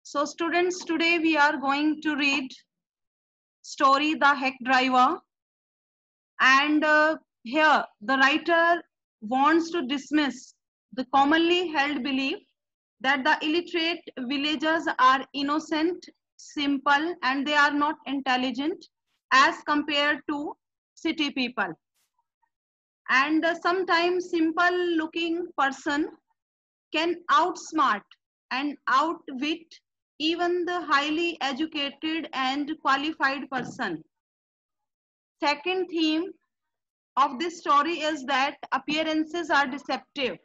So students, today we are going to read story The Hack Driver, and here the writer wants to dismiss the commonly held belief that the illiterate villagers are innocent, simple, and they are not intelligent as compared to city people. And sometimes simple looking person can outsmart and outwit even the highly educated and qualified person. Second theme of this story is that appearances are deceptive.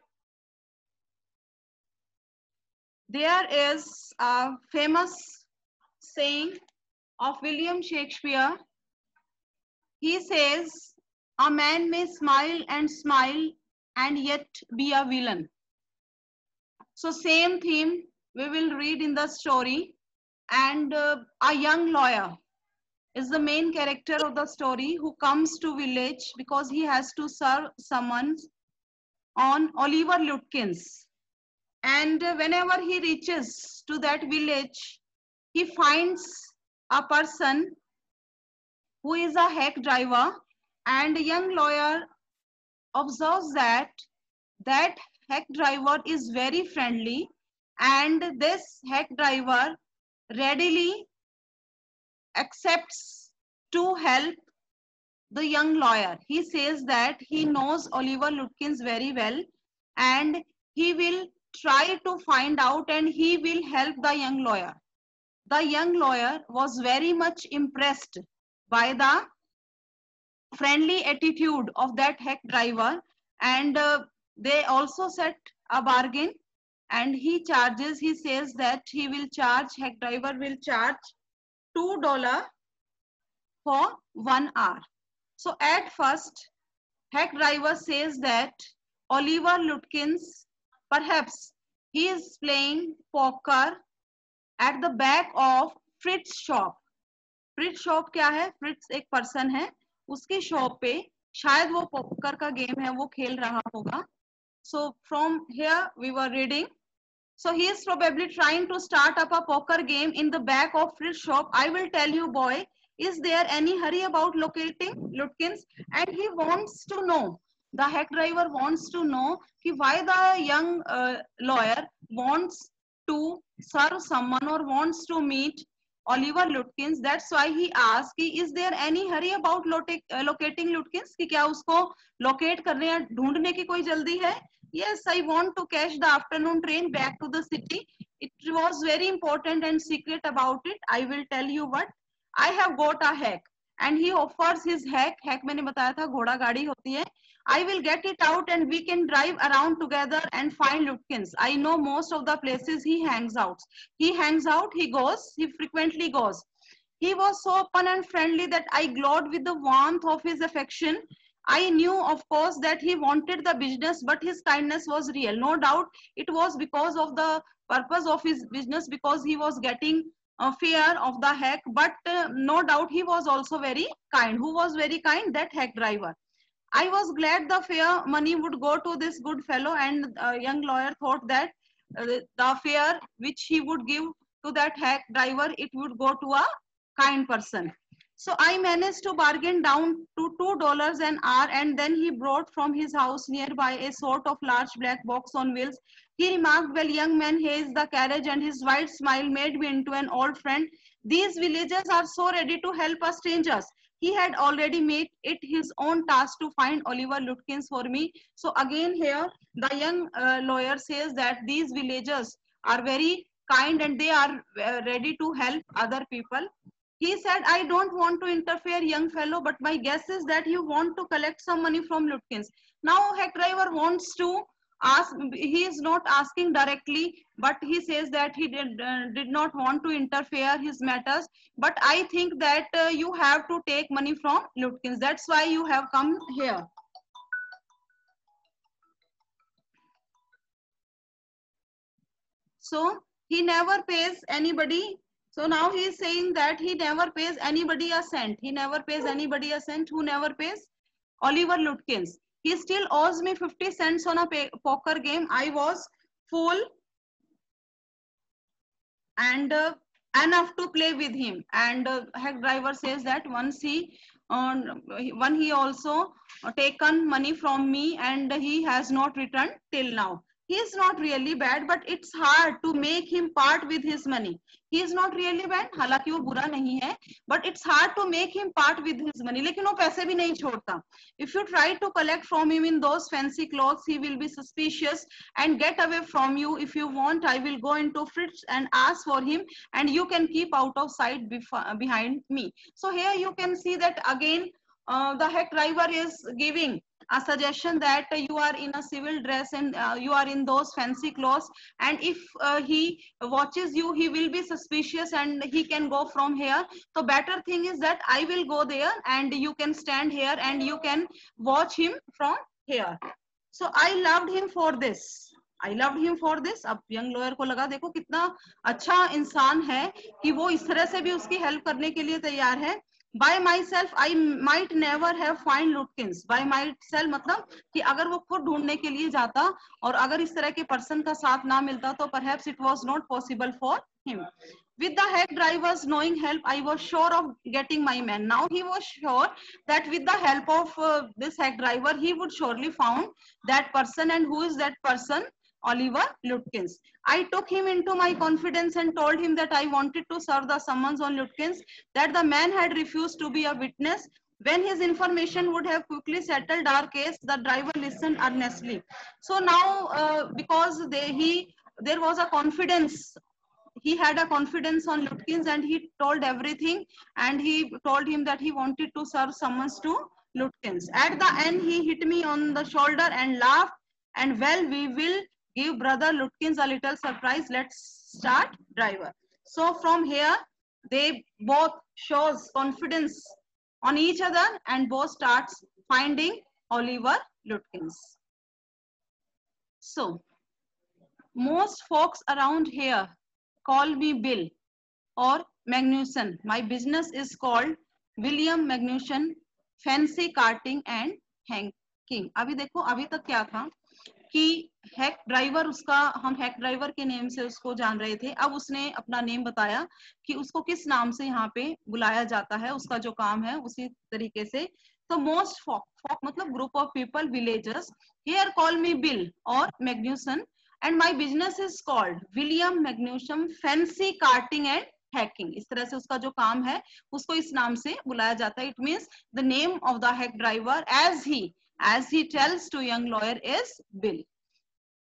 There is a famous saying of William Shakespeare. He says, "A man may smile and yet be a villain." So same theme we will read in the story, and a young lawyer is the main character of the story who comes to village because he has to serve someone on Oliver Lutkins. And whenever he reaches to that village, he finds a person who is a hack driver, and a young lawyer observes that that hack driver is very friendly, and this hack driver readily accepts to help the young lawyer. He says that he knows Oliver Lutkins very well, and he will try to find out and he will help the young lawyer. The young lawyer was very much impressed by the friendly attitude of that hack driver, and they also set a bargain, and he says that hack driver will charge $2 for 1 hour. So at first, hack driver says that Oliver Lutkins, perhaps he is playing poker at the back of Fritz shop. Fritz shop क्या है? Fritz एक person है, उसकी shop पे शायद वो poker का game है, वो खेल रहा होगा. So from here we were reading. So he is probably trying to start up a poker game in the back of Fritz shop. I will tell you, boy, is there any hurry about locating Lutkins? And he wants to know, the hack driver wants to know why the young lawyer wants to serve someone or wants to meet Oliver Lutkins. That's why he asked, is there any hurry about locating Lutkins? कि क्या उसको locate करने या ढूंढने की कोई जल्दी है? Yes, I want to catch the afternoon train back to the city. It was very important and secret about it. I will tell you what. I have got a hack, and he offers his hack. Hack मैंने बताया था घोड़ा गाड़ी होती है. I will get it out and we can drive around together and find Lutkins. I know most of the places he hangs out. He frequently goes. He was so open and friendly that I glowed with the warmth of his affection. I knew, of course, that he wanted the business, but his kindness was real. No doubt it was because of the purpose of his business, because he was getting a fare of the hack, but no doubt he was also very kind. Who was very kind? That hack driver. I was glad the fare money would go to this good fellow, and a young lawyer thought that the fare which he would give to that hack driver, it would go to a kind person. So I managed to bargain down to $2 an hour, and then he brought from his house nearby a sort of large black box on wheels. He remarked, "Well, young man, here is the carriage," and his wide smile made me into an old friend. "These villagers are so ready to help us strangers." He had already made it his own task to find Oliver Lutkins for me. So again here, the young lawyer says that these villagers are very kind and they are ready to help other people. He said, "I don't want to interfere, young fellow, but my guess is that you want to collect some money from Lutkins." Now hack driver wants to ask, he is not asking directly, but he says that he did not want to interfere his matters. But I think that you have to take money from Lutkins. That's why you have come here. So he never pays anybody. So now he is saying that he never pays anybody a cent. He never pays anybody a cent. Who never pays? Oliver Lutkins. He still owes me 50 cents on a poker game. I was fool and enough to play with him. And hack driver says that once when he also taken money from me and he has not returned till now. He is not really bad, but it's hard to make him part with his money. He is not really bad, हालांकि वो बुरा नहीं है, but it's hard to make him part with his money. लेकिन वो पैसे भी नहीं छोड़ता. If you try to collect from him in those fancy clothes, he will be suspicious and get away from you. If you want, I will go into Fritz and ask for him, and you can keep out of sight behind me. So here you can see that again the hack driver is giving a suggestion that you are in a civil dress and you are in those fancy clothes, and if he watches you, he will be suspicious and he can go from here. So better thing is that I will go there and you can stand here and you can watch him from here. So I loved him for this. I loved him for this. अब young lawyer को लगा देखो कितना अच्छा इंसान है कि वो इस तरह से भी उसकी हेल्प करने के लिए तैयार है. By myself, I might never have find Lutkins. By myself मतलब कि अगर वो खुद ढूंढने के लिए जाता और अगर इस तरह के पर्सन का साथ ना मिलता तो perhaps it was not possible for him. With the hack driver's knowing help, I was sure of getting my man. Now he was sure that with the help of this hack driver, he would surely found that person. And who is that person? Oliver Lutkins. I took him into my confidence and told him that I wanted to serve the summons on Lutkins, that the man had refused to be a witness. When his information would have quickly settled our case, the driver listened earnestly. So now, because there was a confidence, he had a confidence on Lutkins and he told everything, and he told him that he wanted to serve summons to Lutkins. At the end, he hit me on the shoulder and laughed, and well, we will give brother Lutkins a little surprise. Let's start, driver. So from here, they both shows confidence on each other and both starts finding Oliver Lutkins. So most folks around here call me Bill or Magnuson. My business is called William Magnuson Fancy Carting and Hanging. अभी देखो अभी तक क्या था कि hack driver, उसका हम hack driver के नेम से उसको जान रहे थे. अब उसने अपना नेम बताया कि उसको किस नाम से यहाँ पे बुलाया जाता है, उसका जो काम है उसी तरीके से. तो मोस्ट फॉक मतलब group of people, villagers, here call me Bill और Magnusson, and my business is called William Magnusson fancy carting and hacking. इस तरह से उसका जो काम है उसको इस नाम से बुलाया जाता है. It means the name of the hack driver as he tells to young lawyer is Bill.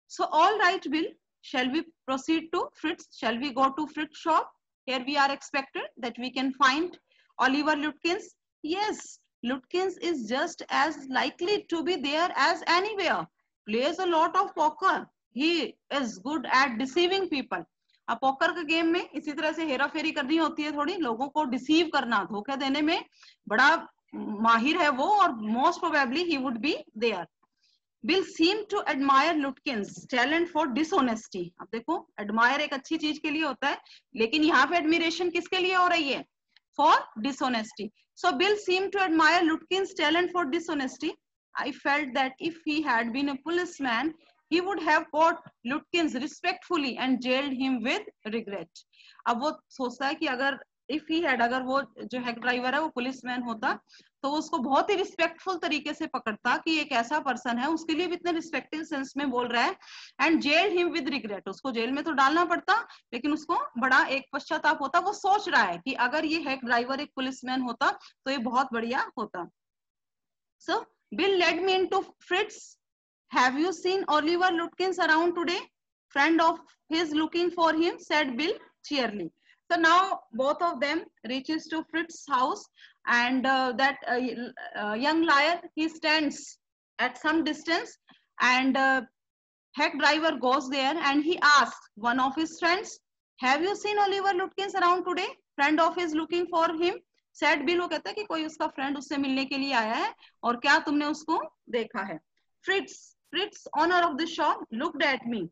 So all right, Bill, shall we proceed to Fritz? Shall we go to Fritz shop? Here we are expected that we can find Oliver Lutkins. Yes, Lutkins is just as likely to be there as anywhere. Plays a lot of poker. He is good at deceiving people. अब poker के game में इसी तरह से हेरा फेरी करनी होती है, थोड़ी लोगों को डिसीव करना, धोखा देने में बड़ा माहिर है वो, और most probably he would be there. Bill seemed to admire Lutkins' talent for dishonesty. अब देखो admire एक अच्छी चीज के लिए होता है, लेकिन यहाँ पे admiration किसके लिए हो रही है? For dishonesty. So Bill seemed to admire Lutkins' talent for dishonesty. I felt that if he had been a policeman, he would have caught Lutkins respectfully and jailed him with regret. अब वो सोचता है कि अगर अगर वो जो hack driver है वो पुलिसमैन होता तो उसको बहुत ही रिस्पेक्टफुल तरीके से पकड़ता कि एक ऐसा पर्सन है, उसके लिए भी इतने रिस्पेक्टिव सेंस में बोल रहा है, and jail him with regret. उसको जेल में तो डालना पड़ता लेकिन उसको बड़ा एक पश्चाताप होता. वो सोच रहा है कि अगर ये हैक ड्राइवर एक पुलिसमैन होता तो ये बहुत बढ़िया होता. So Bill led me into Fritz. Have you seen Oliver Lutkins around today? Friend of his looking for him, said Bill cheerily. So now both of them reaches to Fritz's house, and that young liar, he stands at some distance, and hack driver goes there and he asks one of his friends, have you seen Oliver Lutkins around today? Friend of his looking for him, said Bill. वो कहता है कि कोई उसका friend उससे मिलने के लिए आया है और क्या तुमने उसको देखा है? Fritz, owner of the shop, looked at me,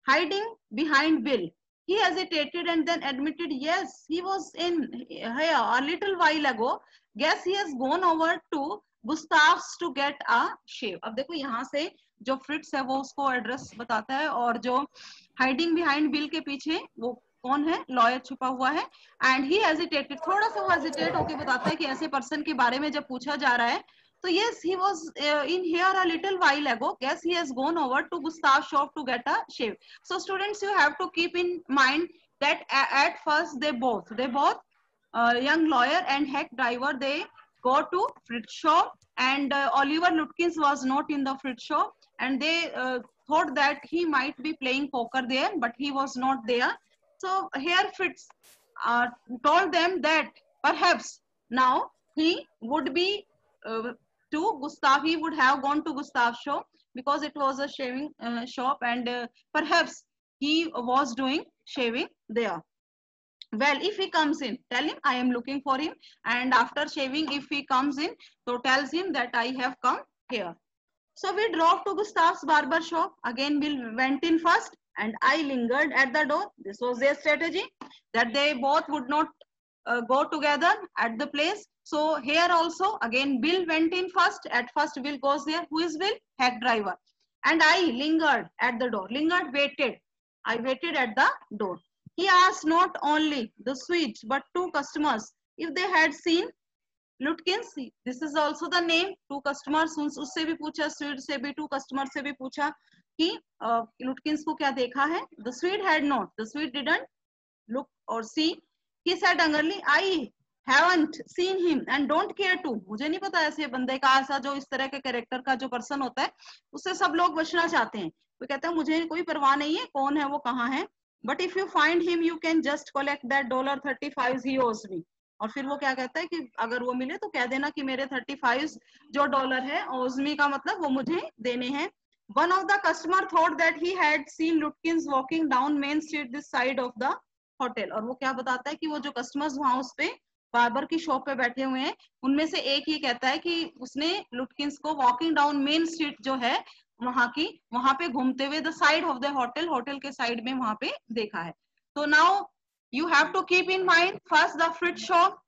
hiding behind Bill. He hesitated and then admitted, yes, he was in here a little while ago. Guess he has gone over to Gustav's to get a shave. अब देखो यहाँ से जो फ्रिट्स है वो उसको address बताता है, और जो हाइडिंग बिहाइंड बिल के पीछे वो कौन है, लॉयर छुपा हुआ है. एंड ही हेजिटेटेड, थोड़ा सा हेजिटेट होके बताता है कि ऐसे पर्सन के बारे में जब पूछा जा रहा है तो yes he was in here a little while ago. Guess he has gone over to Gustav's shop to get a shave. So students, you have to keep in mind that at first they both young lawyer and hack driver, they go to Fritz shop, and Oliver Lutkins was not in the Fritz shop, and they thought that he might be playing poker there, but he was not there. So here Fritz told them that perhaps now he would be to Gustav, he would have gone to Gustav's shop because it was a shaving shop, and perhaps he was doing shaving there. Well, if he comes in, tell him I am looking for him, and after shaving, if he comes in, so tells him that I have come here. So we drove to Gustav's barber shop. Again, Bill went in first and I lingered at the door. This was their strategy, that they both would not go together at the place. So here also, again, Bill went in first. At first, Bill goes there. Who is Bill? Hack driver. And I lingered at the door. Lingered, waited. I waited at the door. He asked not only the Swedes, but two customers if they had seen Lutkins. This is also the name. Two customers, उससे भी पूछा, Swede से भी, two customers से भी पूछा कि Lutkins को क्या देखा है. The Swede had not. The Swede didn't look or see. He said angrily, I haven't seen him and don't care to. मुझे नहीं पता ऐसे बंदे का, ऐसा जो इस तरह के कैरेक्टर का जो पर्सन होता है उससे सब लोग बचना चाहते हैं. वो कहता है मुझे कोई परवाह नहीं है कौन है वो कहाँ है, but if you find him you can just collect that $35 he owes me. और फिर वो क्या कहता है कि अगर वो मिले तो कह देना कि मेरे 35 जो डॉलर है owes me का मतलब वो मुझे देने हैं. One of the customer thought that he had seen Lutkins walking down Main Street this side of the hotel. और वो क्या बताता है कि वो जो कस्टमर्स वहां उस पे बार्बर की शॉप पे बैठे हुए हैं उनमें से एक ही कहता है कि उसने लुटकिंस को वॉकिंग डाउन मेन स्ट्रीट जो है वहां पे घूमते हुए the side of the hotel, hotel के साइड में वहां पे देखा है. तो now you have to keep in mind, first the Fritz shop,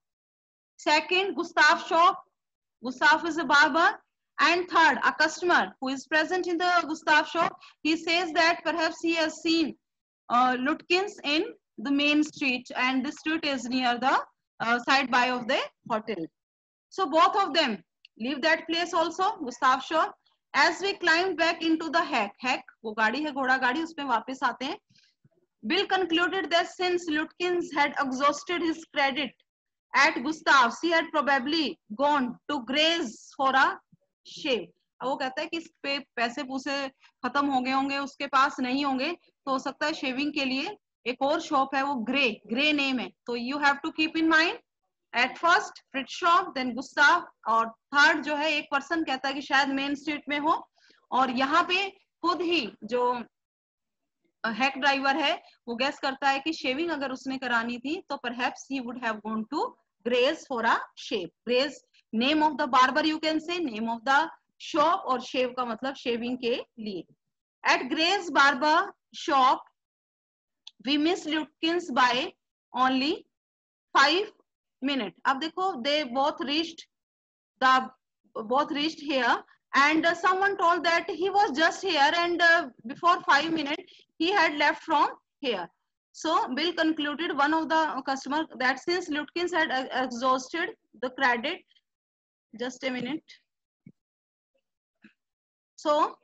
second Gustav shop, Gustav is a barber, and third a customer who is present in the Gustav shop. He says that perhaps he has seen Lutkins in the main street, and the street is near the side by of the hotel. So both of them leave that place also, Gustav shop. As we climbed back into the hack वो गाड़ी है घोड़ा गाड़ी, उसमें वापस आते हैं. Bill concluded that since Lutkins had exhausted his credit at Gustav's, he had probably gone to Gray's for a shave. अब वो कहता है कि इस पे पैसे पूसे खत्म हो गए होंगे, उसके पास नहीं होंगे, तो हो सकता है शेविंग के लिए एक और शॉप है वो ग्रे नेम है. तो you have to keep in mind at first Fritz shop, then Gustav, और थर्ड जो है एक पर्सन कहता है कि शायद मेन स्ट्रीट में हो, और यहाँ पे खुद ही जो हैक ड्राइवर है वो गैस करता है कि शेविंग अगर उसने करानी थी तो perhaps he would have gone to Gray's for a shave. Gray's name of the barber, you can say name of the shop, और शेव का मतलब शेविंग के लिए. At Gray's barber shop we miss Lutkins by only 5 minutes. अब देखो they both reached here, and someone told that he was just here, and before 5 minutes he had left from here. So Bill concluded, one of the customer, that since Lutkins had exhausted the credit, just a minute. So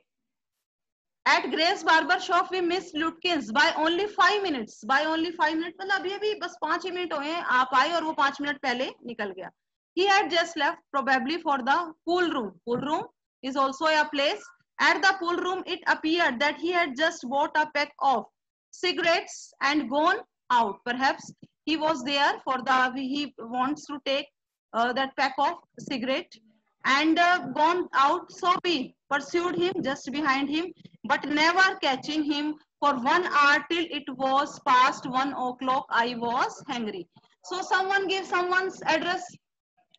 at Grace barber shop we missed Lutkins by only 5 minutes. By only 5 minutes मतलब अभी बस 5 ही minute हुए हैं, आप आए और वो 5 minute पहले निकल गया. He had just left probably for the pool room. Pool room is also a place. At the pool room, it appeared that he had just bought a pack of cigarettes and gone out. Perhaps he was there for he wants to take that pack of cigarette and gone out. So we pursued him just behind him, but never catching him for 1 hour till it was past 1 o'clock. I was hungry. So someone gave someone's address,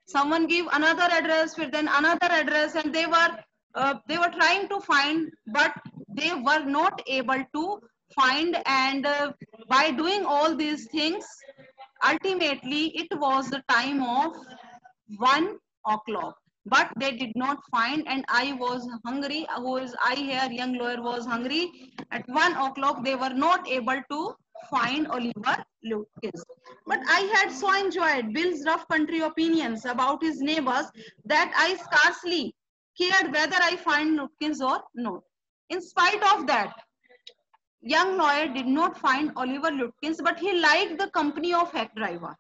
someone gave another address, then another address, and they were trying to find, but they were not able to find. And by doing all these things, ultimately it was the time of 1 o'clock, but they did not find, and I was hungry. Who is I here? Young lawyer was hungry. At 1 o'clock they were not able to find Oliver Lutkins. But I had so enjoyed Bill's rough country opinions about his neighbors that I scarcely cared whether I find Lutkins or not. In spite of that, young lawyer did not find Oliver Lutkins, but he liked the company of hack driver.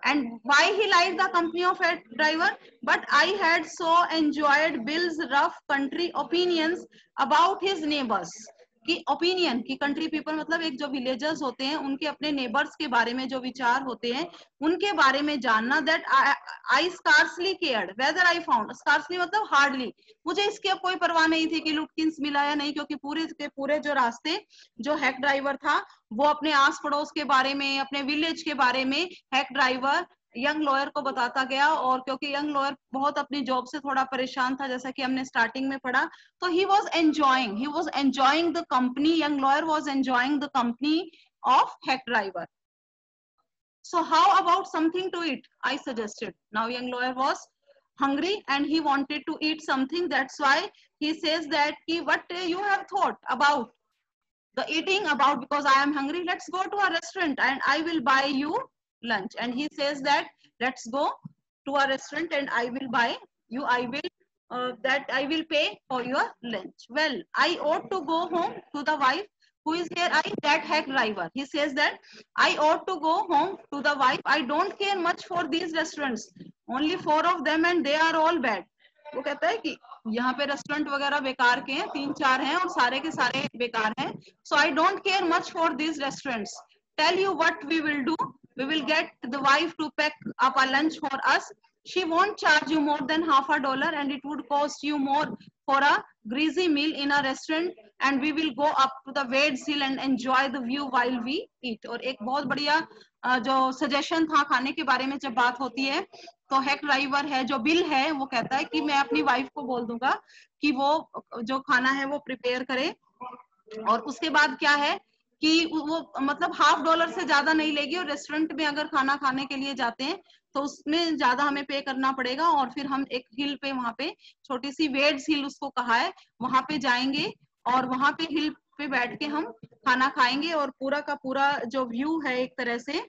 And why he liked the company of hack driver? But I had so enjoyed Bill's rough country opinions about his neighbors. कि opinion की country people मतलब एक जो villagers होते हैं उनके अपने neighbours के बारे में जो विचार होते हैं उनके बारे में जानना. That I scarcely cared whether I found. Scarcely मतलब हार्डली. मुझे इसकी अब कोई परवाह नहीं थी कि लुटकिंस मिला या नहीं, क्योंकि पूरे के पूरे जो रास्ते जो हैक ड्राइवर था वो अपने आस पड़ोस के बारे में, अपने विलेज के बारे में हैक ड्राइवर यंग लॉयर को बताता गया. और क्योंकि यंग लॉयर बहुत अपनी जॉब से थोड़ा परेशान था, जैसा कि हमने स्टार्टिंग में पढ़ा, तो he was enjoying the company. Young lawyer was enjoying the company of hack driver. So how about something to eat? I suggested. Now young lawyer was hungry and he wanted to eat something. That's why he says that what you have thought about the eating about, because I am hungry, let's go to a restaurant and I will buy you lunch. And he says that let's go to a restaurant and I will buy you, I will pay for your lunch. Well, I ought to go home to the wife. Who is here? That hack driver. He says that I ought to go home to the wife. I don't care much for these restaurants. Only 4 of them and they are all bad. वो कहता है कि यहाँ पे restaurant वगैरह बेकार के हैं, 3-4 हैं और सारे के सारे बेकार हैं. So I don't care much for these restaurants. Tell you what we will do. We will get the wife to pack up a lunch for us. She won't charge you more than $50 and it would cost you more for a greasy meal in a restaurant, and we will go up to the Wades Hill and enjoy the view while we eat. और एक बहुत बढ़िया जो suggestion था खाने के बारे में जब बात होती है, तो हैक ड्राइवर है जो बिल है वो कहता है कि मैं अपनी वाइफ को बोल दूंगा कि वो जो खाना है वो प्रिपेयर करे. और उसके बाद क्या है कि वो मतलब $50 से ज्यादा नहीं लेगी. और रेस्टोरेंट में अगर खाना खाने के लिए जाते हैं तो उसमें ज्यादा हमें पे करना पड़ेगा. और फिर हम एक हिल पे, वहां पे छोटी सी वेड्स हिल उसको कहा है, वहां पे जाएंगे और वहां पे हिल पे बैठ के हम खाना खाएंगे और पूरा का पूरा जो व्यू है एक तरह से,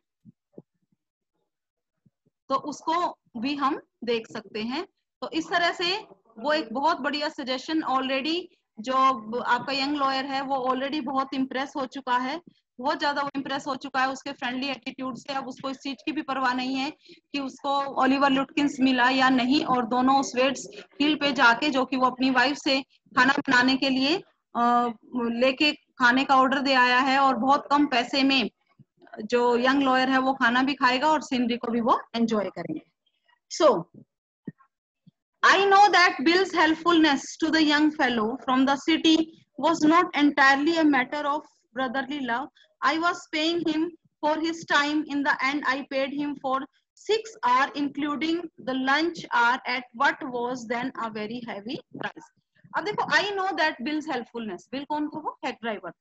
तो उसको भी हम देख सकते हैं. तो इस तरह से वो एक बहुत बढ़िया सजेशन, ऑलरेडी जो आपका यंग लॉयर है वो ऑलरेडी बहुत इम्प्रेस हो चुका है, बहुत ज्यादा वो इम्प्रेस हो चुका है उसके फ्रेंडली एटीट्यूड से. अब उसको इस चीज की भी परवाह नहीं है कि उसको ओलिवर लुटकिंस मिला या नहीं. और दोनों उस वेड्स हिल पे जाके, जो कि वो अपनी वाइफ से खाना बनाने के लिए लेके खाने का ऑर्डर दे आया है, और बहुत कम पैसे में जो यंग लॉयर है वो खाना भी खाएगा और सीनरी को भी वो एंजॉय करेंगे. So I know that Bill's helpfulness to the young fellow from the city was not entirely a matter of brotherly love. I was paying him for his time. In the end, I paid him for 6 hours, including the lunch hour, at what was then a very heavy price. अब देखो, I know that Bill's helpfulness. Bill कौन था? वो hack driver.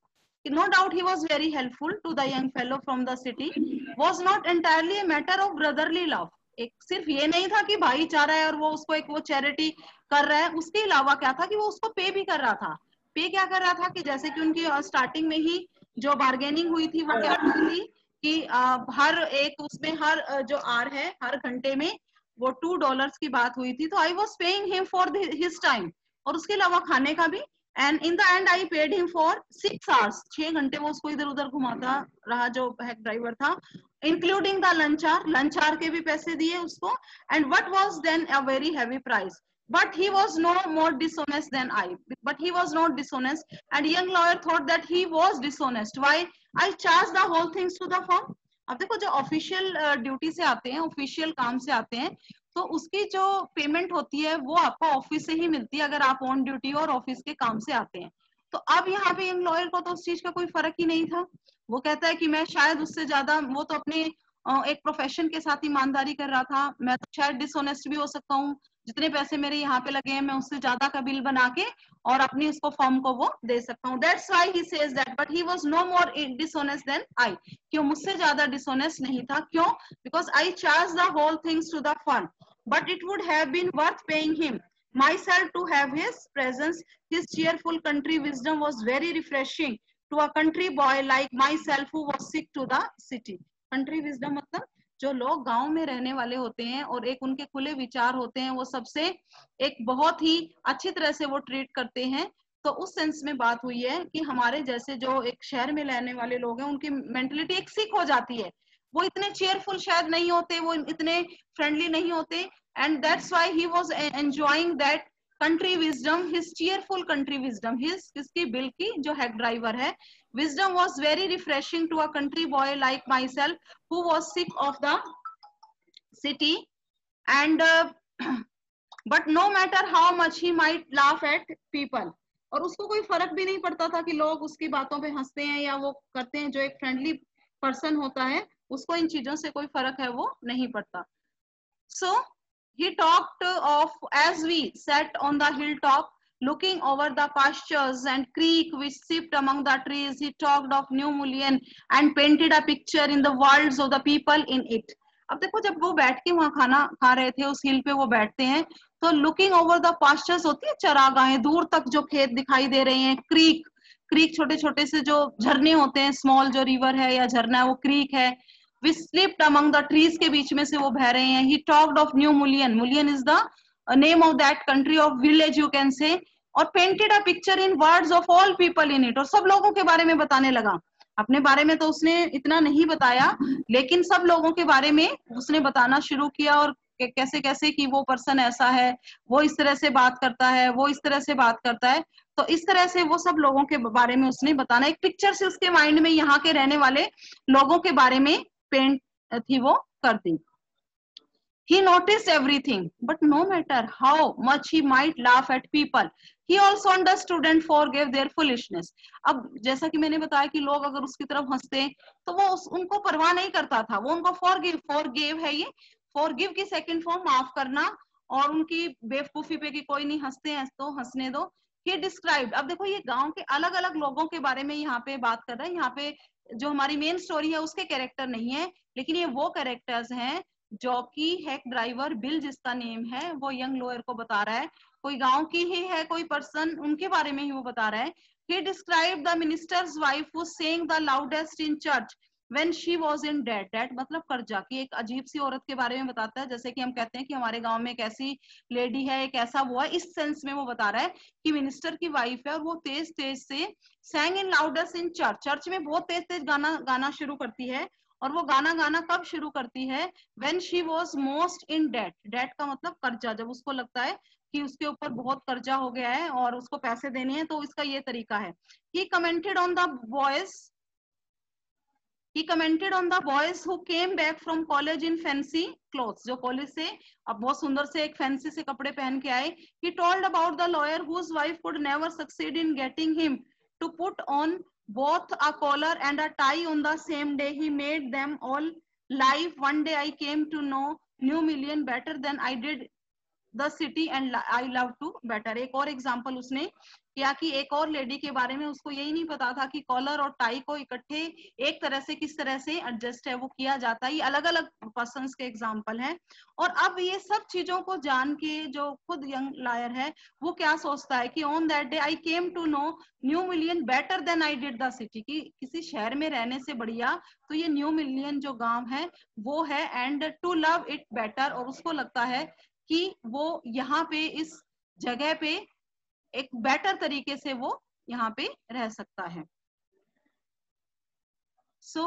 No doubt he was very helpful to the young fellow from the city. Was not entirely a matter of brotherly love. एक सिर्फ ये नहीं था कि भाईचारा है और वो उसको एक वो चैरिटी कर रहा है, उसके अलावा क्या था कि वो उसको पे भी कर रहा था. पे क्या कर रहा था कि जैसे कि उनकी स्टार्टिंग में ही जो बार्गेनिंग हुई थी वो क्या थी कि हर एक उसमें हर जो आर है हर घंटे में वो $2 की बात हुई थी. तो I was paying him for his time, और उसके अलावा खाने का भी. And in the and I paid him for 6 hours. 6 घंटे वो उसको इधर उधर घुमाता रहा जो हैक ड्राइवर था, इंक्लूडिंग द लंच आवर के भी पैसे दिए उसको. And what was then a very heavy price. But he was no more dishonest than I. But he was not dishonest, and young lawyer thought that he was dishonest. Why? I charged the whole things to the firm. अब देखो, जो official duty से आते हैं, official काम से आते हैं, तो उसकी जो पेमेंट होती है वो आपको ऑफिस से ही मिलती है अगर आप ऑन ड्यूटी और ऑफिस के काम से आते हैं. तो अब यहाँ पे यंग लॉयर को तो उस चीज का कोई फर्क ही नहीं था. वो कहता है कि मैं शायद उससे ज्यादा, वो तो अपने एक प्रोफेशन के साथ ईमानदारी कर रहा था, मैं तो शायद डिसऑनेस्ट भी हो सकता हूँ. जितने पैसे मेरे यहाँ पे लगे हैं मैं उससे ज्यादा का बिल बना के और अपनी उसको फर्म को वो दे सकता हूँ. That's why he says that, but he was no more dishonest than I. क्यों? मुझसे ज्यादा डिसऑनेस्ट नहीं था. क्यों? Because I charge the whole things to the firm, but it would have been worth paying him myself to have his presence. His cheerful country wisdom was very refreshing to a country boy like myself who was sick to the city. Country wisdom मतलब जो लोग गांव में रहने वाले होते हैं और एक उनके खुले विचार होते हैं, वो सबसे एक बहुत ही अच्छी तरह से वो ट्रीट करते हैं। तो उस सेंस में बात हुई है कि हमारे जैसे जो एक शहर में रहने वाले लोग हैं, उनकी मेंटलिटी एक सिक हो जाती है, वो इतने चेयरफुल शायद नहीं होते, वो इतने फ्रेंडली नहीं होते, and that's why he was enjoying that country wisdom, his cheerful country wisdom, his किसकी बिल की जो हेड ड्राइवर है, wisdom was very refreshing to a country boy like myself who was sick of the city, and but no matter how much he might laugh at people, और उसको कोई फर्क भी नहीं पड़ता था कि लोग उसकी बातों पे हंसते हैं या वो करते हैं, जो एक फ्रेंडली पर्सन होता है उसको इन चीजों से कोई फर्क है वो नहीं पड़ता। So he talked of as we sat on the hilltop looking over the pastures and creek which sipped among the trees, he talked of New Mullion and painted a picture in the worlds of the people in it. अब देखो जब वो बैठ के वहां खाना खा रहे थे, उस हिल पे वो बैठते हैं, तो लुकिंग ओवर द पास्चर्स होती है चरागाहें, दूर तक जो खेत दिखाई दे रहे हैं, क्रीक, क्रीक छोटे छोटे से जो झरने होते हैं, स्मॉल जो रिवर है या झरना है वो क्रीक है, we slipped among the trees के बीच में से वो बह रहे हैं, he talked of New Mullion, Mullion is the name of that country of village you can say, और painted a picture in words of all people in it, और सब लोगों के बारे में बताने लगा। अपने बारे में तो उसने इतना नहीं बताया, लेकिन सब लोगों के बारे में उसने बताना शुरू किया, और कैसे कैसे कि वो पर्सन ऐसा है, वो इस तरह से बात करता है, वो इस तरह से बात करता है, तो इस तरह से वो सब लोगों के बारे में उसने बताना, एक पिक्चर से उसके माइंड में यहाँ के रहने वाले लोगों के बारे में पेंट थी वो कर दी। He noticed everything, but no matter how much he might laugh at people, he also understood and forgave their foolishness. अब जैसा कि मैंने बताया कि लोग अगर उसकी तरफ हंसते तो वो उनको परवाह नहीं करता था, वो उनको forgive है, ये forgive की सेकंड फॉर्म माफ करना, और उनकी बेवकूफी पे कि कोई नहीं हंसते हैं तो हंसने दो। He described, अब देखो ये गांव के अलग अलग लोगों के बारे में यहाँ पे बात कर रहा है, यहाँ पे जो हमारी मेन स्टोरी है उसके कैरेक्टर नहीं है, लेकिन ये वो कैरेक्टर्स हैं जो कि हेक ड्राइवर बिल जिसका नेम है वो यंग लॉयर को बता रहा है, कोई गांव की ही है कोई पर्सन, उनके बारे में ही वो बता रहा है। He described the minister's wife who sang the loudest in church when she was in debt. Debt मतलब कर्जा, की एक अजीब सी औरत के बारे में बताता है, जैसे कि हम कहते हैं कि हमारे गांव में एक ऐसी लेडी है, एक ऐसा वो है, इस सेंस में वो बता रहा है कि मिनिस्टर की वाइफ है और वो तेज तेज से sang in loudest in church, church में बहुत तेज तेज गाना शुरू करती है, और वो गाना कब शुरू करती है, when she was most in debt. debt का मतलब कर्जा, जब उसको लगता है कि उसके ऊपर बहुत कर्जा हो गया है और उसको पैसे देने हैं, तो इसका ये तरीका है। He commented on the boys who came back from college in fancy clothes, जो कॉलेज से अब बहुत सुंदर से एक फैंसी से कपड़े पहन के आए। He told about the lawyer whose wife could never succeed in getting him to put on both a collar and a tie on the same day. He made them all live. One day I came to know New Million better than I did the city and I love to better. एक और example उसने किया कि एक और lady के बारे में उसको यही नहीं पता था कि कॉलर और टाई को इकट्ठे एक तरह से किस तरह से एडजस्ट है वो किया जाता है। ये अलग अलग पर्सन्स के एग्जांपल हैं। और अब ये सब चीजों को जान के जो खुद यंग लॉयर है वो क्या सोचता है कि on that day I came to know New Mullion better than I did the city, कि किसी शहर में रहने से बढ़िया तो ये न्यू मिलियन जो गांव है वो है, and to love it better, और उसको लगता है कि वो यहाँ पे इस जगह पे एक बेटर तरीके से वो यहाँ पे रह सकता है। सो